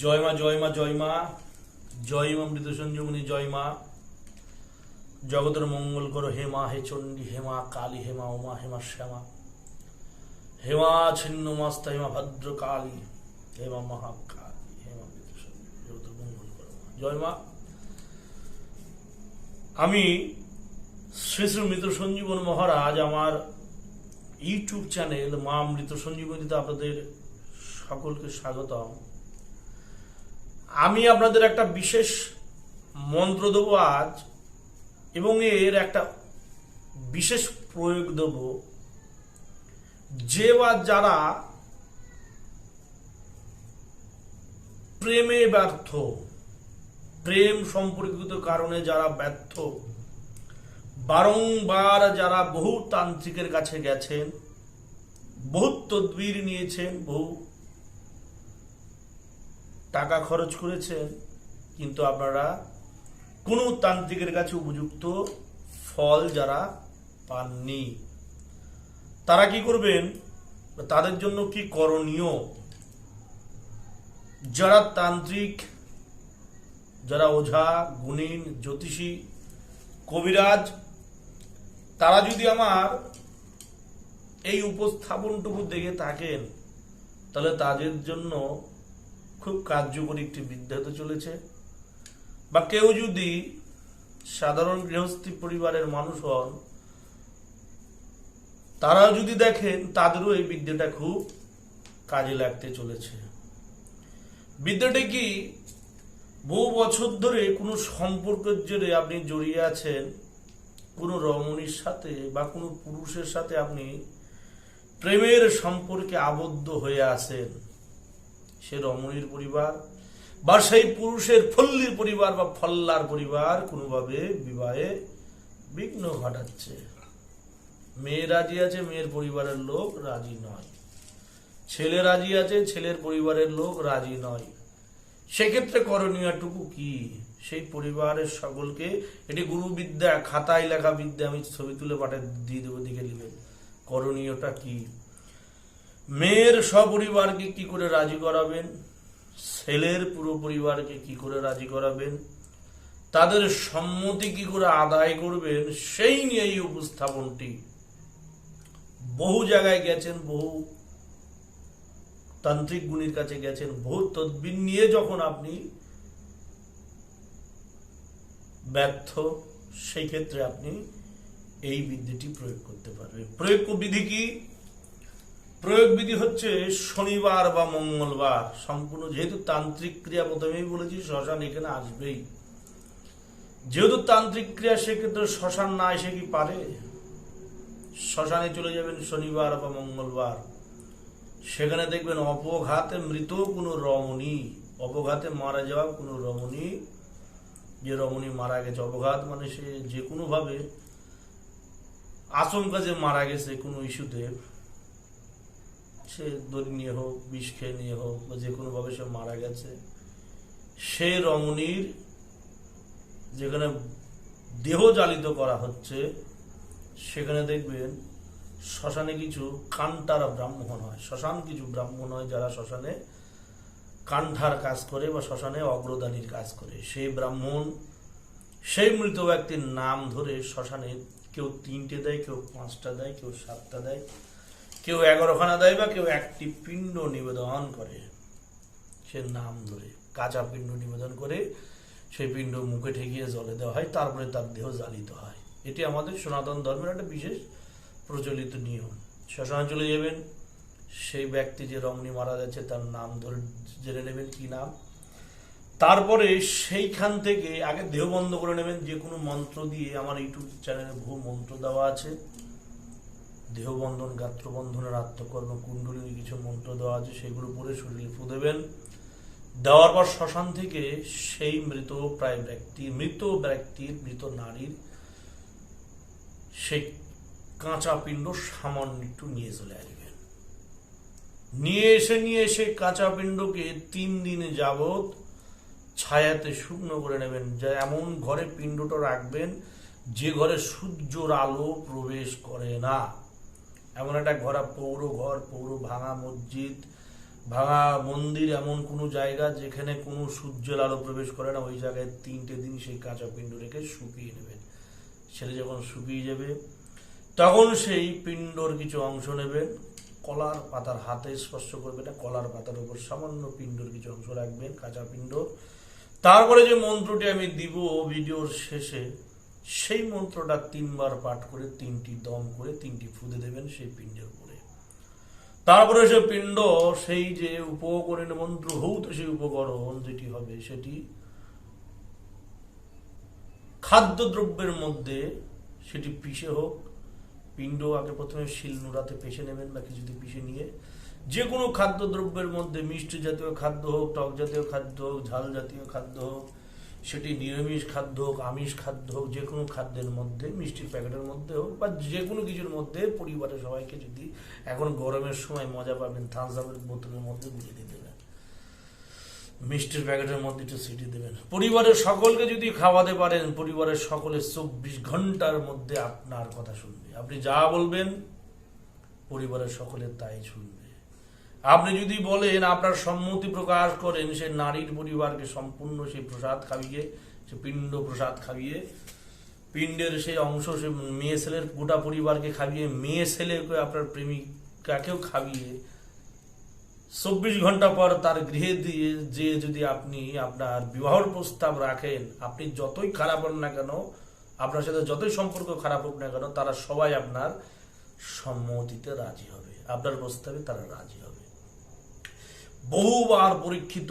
জয় মা জয় মা জয় মা জয় মা মৃত সঞ্জীবনী জয় মা জগতের মঙ্গল করো হে মা হে চণ্ডী হে মা কালী হে মা উমা হে মা শ্যামা হে মা ছিন্ন মাস্তা হে মা ভদ্র কালী হে মা মহাকালী হে মা মৃত সঞ্জীবনী জগতের মঙ্গল করো মা জয় মা। আমি শ্রী শ্রী মৃত সঞ্জীবন মহারাজ আমার ইউটিউব চ্যানেল মা মৃত সঞ্জীবনীতে আপনাদের সকলকে স্বাগতম। আমি আপনাদের একটা বিশেষ মন্ত্র দেব আজ, এবং এর একটা বিশেষ প্রয়োগ দেব। যে বা যারা প্রেমে ব্যর্থ, প্রেম সম্পর্কিত কারণে যারা ব্যর্থ, বারংবার যারা বহু তান্ত্রিকের কাছে গেছেন, বহু তদবির নিয়েছেন, বহু টাকা খরচ করেছেন, কিন্তু আপনারা কোনো তান্ত্রিকের কাছে উপযুক্ত ফল যারা পাননি, তারা কি করবেন, তাদের জন্য কি করণীয়? যারা তান্ত্রিক, যারা ওঝা, গুণিন, জ্যোতিষী, কবিরাজ, তারা যদি আমার এই উপস্থাপনটুকু দেখে থাকেন, তাহলে তাদের জন্য খুব কার্যকরী একটি বিদ্যা হতে চলেছে। বা কেউ যদি সাধারণ গৃহস্থী পরিবারের মানুষ হন, তারাও যদি দেখেন, তাদেরও এই বিদ্যাটা খুব কাজে লাগতে চলেছে। বিদ্যাটা কি, বহু বছর ধরে কোনো সম্পর্কের জেরে আপনি জড়িয়ে আছেন, কোনো রমণীর সাথে বা কোনো পুরুষের সাথে আপনি প্রেমের সম্পর্কে আবদ্ধ হয়ে আছেন। সে রমণীর পরিবার বা সেই পুরুষের ফল্লির পরিবার বা ফল্লার পরিবার কোনোভাবে বিবাহে বিঘ্ন ঘটাচ্ছে। মেয়ে রাজি আছে, মেয়ের পরিবারের লোক রাজি নয়। ছেলে রাজি আছে, ছেলের পরিবারের লোক রাজি নয়। সেক্ষেত্রে করণীয়টুকু কি? সেই পরিবারের সকলকে, এটি গুরু বিদ্যা, খাতায় লেখা বিদ্যা, আমি ছবি তুলে পাঠিয়ে দিয়ে দেবো, দিকে নেবেন। করণীয়টা কি? মেয়ের সপরিবারকে কি করে রাজি করাবেন, ছেলের পুরো পরিবারকে কি করে রাজি করাবেন, তাদের সম্মতি কি করে আদায় করবেন, সেই নিয়ে এই উপস্থাপনটি। বহু জায়গায় গেছেন, বহু তান্ত্রিক গুণীর কাছে গেছেন, বহু তদবির নিয়ে যখন আপনি ব্যর্থ, সেই ক্ষেত্রে আপনি এই বিদ্যাটি প্রয়োগ করতে পারবেন। প্রয়োগ বিধি কি? প্রয়োগ বিধি হচ্ছে শনিবার বা মঙ্গলবার সম্পূর্ণ, যেহেতু তান্ত্রিক ক্রিয়া, প্রথমেই বলেছি শ্মশান এখানে আসবেই। যেহেতু তান্ত্রিক ক্রিয়া, সেক্ষেত্রে শ্মশান না এসে কি পারে? শ্মশানে চলে যাবেন শনিবার বা মঙ্গলবার, সেখানে দেখবেন অপঘাতে মৃত কোনো রমণী, অপঘাতে মারা যাওয়া কোনো রমণী, যে রমণী মারা গেছে, অপঘাত মানে সে যে কোনো ভাবে আচমকা যে মারা গেছে কোনো ইস্যুতে, সে দড়ি নিয়ে হোক, বিষ খেয়ে নিয়ে হোক, বা যে কোনো ভাবে সে মারা গেছে, সে রমণীর যেখানে দেহ জালিত করা হচ্ছে, সেখানে দেখবেন শ্মশানে কিছু কান্টার ব্রাহ্মণ হয়। শ্মশান কিছু ব্রাহ্মণ হয় যারা শ্মশানে কান্ঠার কাজ করে বা শ্মশানে অগ্রদানির কাজ করে। সেই ব্রাহ্মণ সেই মৃত ব্যক্তির নাম ধরে শ্মশানে কেউ 3টে দেয়, কেউ 5টা দেয়, কেউ 7টা দেয়, কেউ 11খানা দেয়, বা কেউ একটি পিণ্ড নিবেদন করে। সে নাম ধরে কাঁচা পিণ্ড নিবেদন করে, সেই পিণ্ড মুখে ঠেকিয়ে জলে দেওয়া হয়, তারপরে তার দেহ জ্বালিত হয়। এটি আমাদের সনাতন ধর্মের একটা বিশেষ প্রচলিত নিয়ম। শ্মশানে চলে যাবেন, সেই ব্যক্তি যে রমণী মারা যাচ্ছে তার নাম ধরে জেনে নেবেন কি নাম। তারপরে সেইখান থেকে আগে দেহ বন্ধ করে নেবেন, যে কোনো মন্ত্র দিয়ে। আমার ইউটিউব চ্যানেলে বহু মন্ত্র দেওয়া আছে, দেহবন্ধন, গাত্রবন্ধনের, আত্মকর্ম কুণ্ডলিনী কিছু মন্ত্র দেওয়া আছে, সেগুলো পরে শরীরে ফু দেবেন। দেওয়ার পর শ্মশান থেকে সেই মৃত ব্যক্তির, মৃত নারীর সেই কাঁচা পিণ্ড সামান্য একটু নিয়ে চলে আসবেন। নিয়ে এসে কাঁচা পিণ্ডকে 3 দিন যাবৎ ছায়াতে শুকনো করে নেবেন। যা এমন ঘরে পিণ্ডটা রাখবেন যে ঘরে সূর্যের আলো প্রবেশ করে না। এমন একটা ঘর, পৌর ঘর, পৌর ভাঙা মসজিদ, ভাঙা মন্দির এমন কোনো জায়গা যেখানে কোনো সূর্যের আলো প্রবেশ করে না, ওই জায়গায় 3টে দিন সেই কাঁচা পিণ্ড রেখে শুকিয়ে নেবেন। সেটা যখন শুকিয়ে যাবে তখন সেই পিণ্ডর কিছু অংশ নেবেন, কলার পাতার হাতে স্পর্শ করবে না, কলার পাতার উপর সামান্য পিণ্ডর কিছু অংশ রাখবেন, কাঁচা পিণ্ড। তারপরে যে মন্ত্রটি আমি দিব ভিডিওর শেষে, সেই মন্ত্রটা 3বার পাঠ করে 3টি দম করে 3টি ফুঁদে দেবেন সেই পিণ্ডের উপরে। তারপরে সে পিণ্ড, সেই যে উপকরণ মন্ত্র হৌত, সেই উপকরণ যেটি হবে সেটি খাদ্যদ্রব্যের মধ্যে সেটি পিষে হোক, পিণ্ড আগে প্রথমে শিলনোড়াতে পেষে নেবেন বা কিছুতে পিষে নিয়ে যে কোনো খাদ্যদ্রব্যের মধ্যে, মিষ্টি জাতীয় খাদ্য হোক, টক জাতীয় খাদ্য হোক, ঝাল জাতীয় খাদ্য হোক, সেটি নিরামিষ খাদ্য হোক, আমিষ খাদ্য হোক, যে কোনো খাদ্যের মধ্যে, মিষ্টির প্যাকেটের মধ্যে হোক বা যে কোনো কিছুর মধ্যে পরিবারের সবাইকে, যদি এখন গরমের সময় মজা পাবেন, থামস আপের বোতলের মধ্যে গুলে দিয়ে দেবেন, মিষ্টির প্যাকেটের মধ্যে একটু সিটি দেবেন। পরিবারের সকলকে যদি খাওয়াতে পারেন, পরিবারের সকলে 24 ঘন্টার মধ্যে আপনার কথা শুনবে। আপনি যা বলবেন পরিবারের সকলে তাই শুনবে। আপনি যদি বলেন, আপনার সম্মতি প্রকাশ করেন, সে নারীর পরিবারকে সম্পূর্ণ সেই প্রসাদ খাইয়ে, সে পিণ্ড প্রসাদ খাইয়ে, পিণ্ডের সেই অংশ সে মেয়ে ছেলের গোটা পরিবারকে খাইয়ে, মেয়ে ছেলেকে আপনার প্রেমিকাকেও খাইয়ে 24 ঘন্টা পর তার গৃহে দিয়ে যে যদি আপনি আপনার বিবাহর প্রস্তাব রাখেন, আপনি যতই খারাপ হন না কেন, আপনার সাথে যতই সম্পর্ক খারাপ হোক না কেন, তারা সবাই আপনার সম্মতিতে রাজি হবে, আপনার প্রস্তাবে তারা রাজি হবে। বহুবার পরীক্ষিত,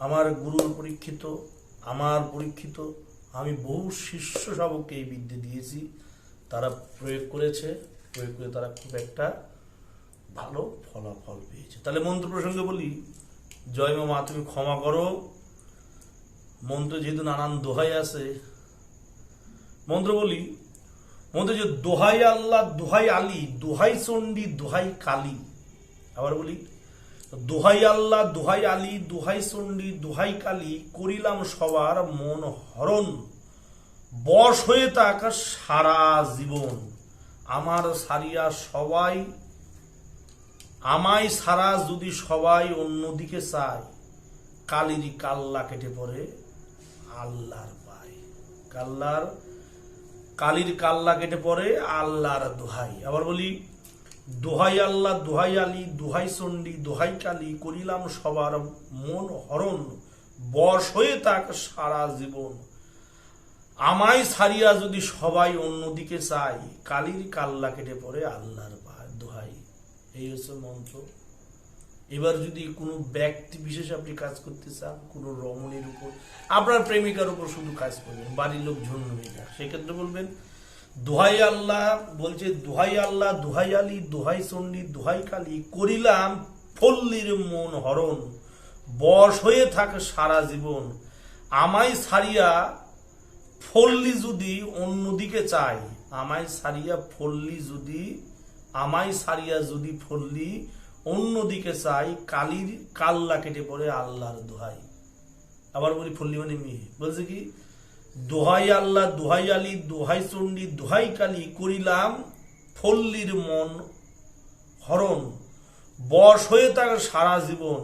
আমার গুরুর পরীক্ষিত, আমার পরীক্ষিত, আমি বহু শিষ্য শাবককে এই বিদ্যে দিয়েছি, তারা প্রয়োগ করেছে, প্রয়োগ করে তারা খুব একটা ভালো ফলাফল পেয়েছে। তাহলে মন্ত্র প্রসঙ্গে বলি, জয় মা তুমি ক্ষমা করো। মন্ত্র যেহেতু নানান দোহাই আছে, মন্ত্র বলি, মন্ত্র যে দোহাই আল্লাহ, দোহাই আলী, দোহাই চণ্ডী, দোহাই কালী। আবার বলি, দোহাই আল্লাহ, দোহাই আলী, দোহাই চণ্ডী, দোহাই কালী, করিলাম সবার মন হরণ, বশ হয়ে থাকা সারা জীবন, আমার সারিয়া সবাই, আমায় সারা যদি সবাই অন্যদিকে চায়, কালির কাল্লা কেটে পড়ে আল্লাহর পায়, কালির কাল্লা কেটে পড়ে আল্লাহর দোহাই। আবার বলি, দোহাই আল্লাহ, দোহাই আলী, দোহাই চণ্ডী, দোহাই কালী, করিলাম সবার মন হরণ, বশ হয়ে থাক সারা জীবন, আমায় ছাড়িয়া যদি সবাই অন্যদিকে চায়, কালির কাল্লা কেটে পড়ে আল্লাহর দোহাই। এই হচ্ছে মন্ত্র। এবার যদি কোনো ব্যক্তি বিশেষ আপনি কাজ করতে চান, কোনো রমণীর উপর, আপনার প্রেমিকার উপর শুধু কাজ করবেন, বাড়ির লোক ঝুন্ন হয়ে যায়, সেক্ষেত্রে বলবেন দোহাই আল্লাহ, বলছে দোহাই আল্লাহ, দোহাই আলী, দোহাই চণ্ডী, দোহাই কালী, করিলাম পল্লীর মন হরণ, বশ হয়ে থাকে সারা জীবন, আমায় ছাড়িয়া ফল্লি যদি অন্যদিকে চাই, আমায় ছাড়িয়া ফল্লি যদি, আমায় ছাড়িয়া যদি ফল্লি অন্যদিকে চাই, কালির কাল্লা কেটে পড়ে আল্লাহর দোহাই। আবার বলি, ফল্লি মানে মেয়ে, বলছে কি, দোহাই আল্লাহ, দোহাই আলী, দোহাই চণ্ডী, দোহাই কালী, করিলাম ফল্লির মন হরণ, বশ হয়ে থাকে সারা জীবন,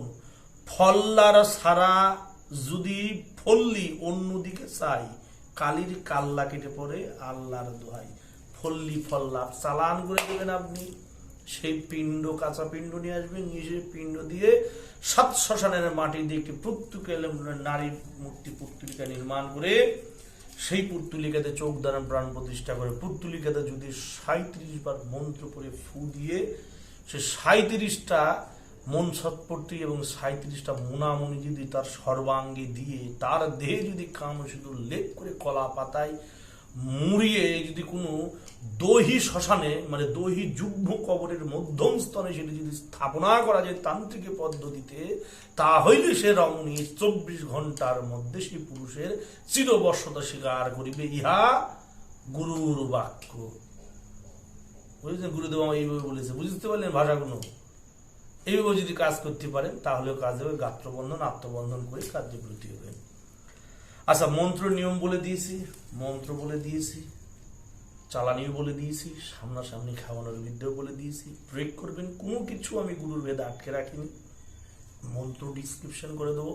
ফল্লার সারা যদি ফল্লি অন্যদিকে চাই, কালির কাল্লা কেটে পড়ে আল্লাহর দোহাই। ফল্লি ফল্লা চালান করে দেবেন আপনি, সেই পিণ্ড, কাঁচা পিণ্ড নিয়ে আসবেন, নিয়ে এসে পিণ্ড দিয়ে 7 শ্মশানের মাটি দিয়ে একটি নারীর মূর্তি পুত্তলিকা নির্মাণ করে, সেই পুত্তলিকাতে চোখ দ্বারা প্রাণ প্রতিষ্ঠা করে, পুত্তলিকাতে যদি 37 বার মন্ত্র পড়ে ফু দিয়ে, সে 37টা মন সৎপট্টি এবং 37টা মুনামুনি যদি তার সর্বাঙ্গে দিয়ে, তার দেহে যদি কাম শুধু লেপ করে কলা পাতায় মুড়িয়ে যদি কোনো দহি শ্মশানে, মানে দহি যুগ্ম কবরের মধ্যম স্তরে সেটি যদি স্থাপনা করা যায় তান্ত্রিক পদ্ধতিতে, তা হইলে সে রমণী 24 ঘন্টার মধ্যে সেই পুরুষের চিরবশ্যতা স্বীকার করিবে, ইহা গুরুর বাক্য। বুঝলেন, গুরুদেব আমার এইভাবে বলেছে, বুঝতে পারলেন ভাষাগুলো? এইভাবে যদি কাজ করতে পারেন তাহলেও কাজ হবে, গাত্রবন্ধন আত্মবন্ধন করে কার্যব্রতী হবেন। আচ্ছা, মন্ত্র নিয়ম বলে দিয়েছি, মন্ত্র বলে দিয়েছি, চালানিও বলে দিয়েছি, সামনাসামনি খাওয়ানোর বিদ্যাও বলে দিয়েছি। প্রয়োগ করবেন, কোনো কিছু আমি গুরুর ভেদে আটকে রাখিনি। মন্ত্র ডিসক্রিপশন করে দেবো,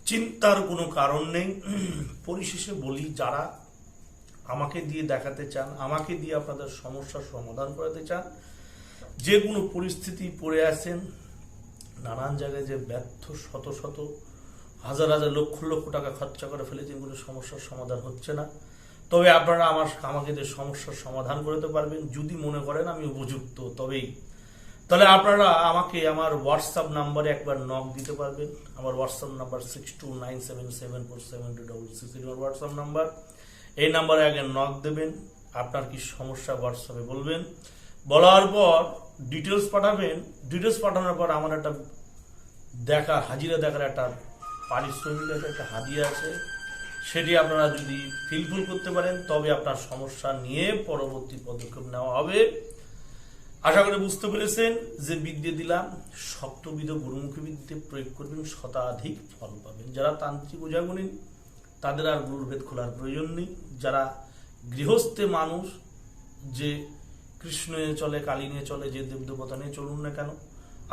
চিন্তার কোনো কারণ নেই। পরিশেষে বলি, যারা আমাকে দিয়ে দেখাতে চান, আমাকে দিয়ে আপনাদের সমস্যার সমাধান করাতে চান, যে কোনো পরিস্থিতি পড়ে আছেন, নানান জায়গায় যে ব্যর্থ, শত শত হাজার হাজার লক্ষ লক্ষ টাকা খরচা করে ফেলেছেন, কোনো সমস্যার সমাধান হচ্ছে না, তবে আপনারা আমাকে যে সমস্যার সমাধান করতে পারবেন, যদি মনে করেন আমি উপযুক্ত তবেই, তাহলে আপনারা আমাকে আমার হোয়াটসঅ্যাপ নাম্বারে একবার নক দিতে পারবেন। আমার হোয়াটসঅ্যাপ নাম্বার 6297747266 আমার হোয়াটসঅ্যাপ নাম্বার। এই নাম্বারে আগে নক দেবেন, আপনার কি সমস্যা হোয়াটসঅ্যাপে বলবেন, বলার পর ডিটেলস পাঠাবেন। ডিটেলস পাঠানোর পর আমার একটা হাজিরা দেখার একটা পারিশ্রমিক আছে, একটা হাদিয়া আছে, সেটি আপনারা যদি ফিলফিল করতে পারেন তবে আপনার সমস্যা নিয়ে পরবর্তী পদক্ষেপ নেওয়া হবে। আশা করি বুঝতে পেরেছেন যে বিদ্যে দিলাম, সপ্তবিধ গুরুমুখী বিদ্যে প্রয়োগ করবেন, শতাধিক ফল পাবেন। যারা তান্ত্রিক ওঝাগুনি তাদের আর গুরুর ভেদ খোলার প্রয়োজন নেই। যারা গৃহস্থে মানুষ, যে কৃষ্ণ নিয়ে চলে, কালী নিয়ে চলে, যে দেবদেবতা নিয়ে চলুন না কেন,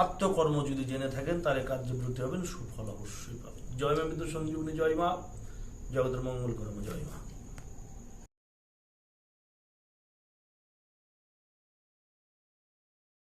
আত্মকর্ম যদি জেনে থাকেন তাহলে কার্যব্রতী হবেন, সুফল অবশ্যই পাবেন। জয় মা বিদ্যা সঞ্জীবনী, জয় মা জগতের মঙ্গল কর্ম, জয় মা।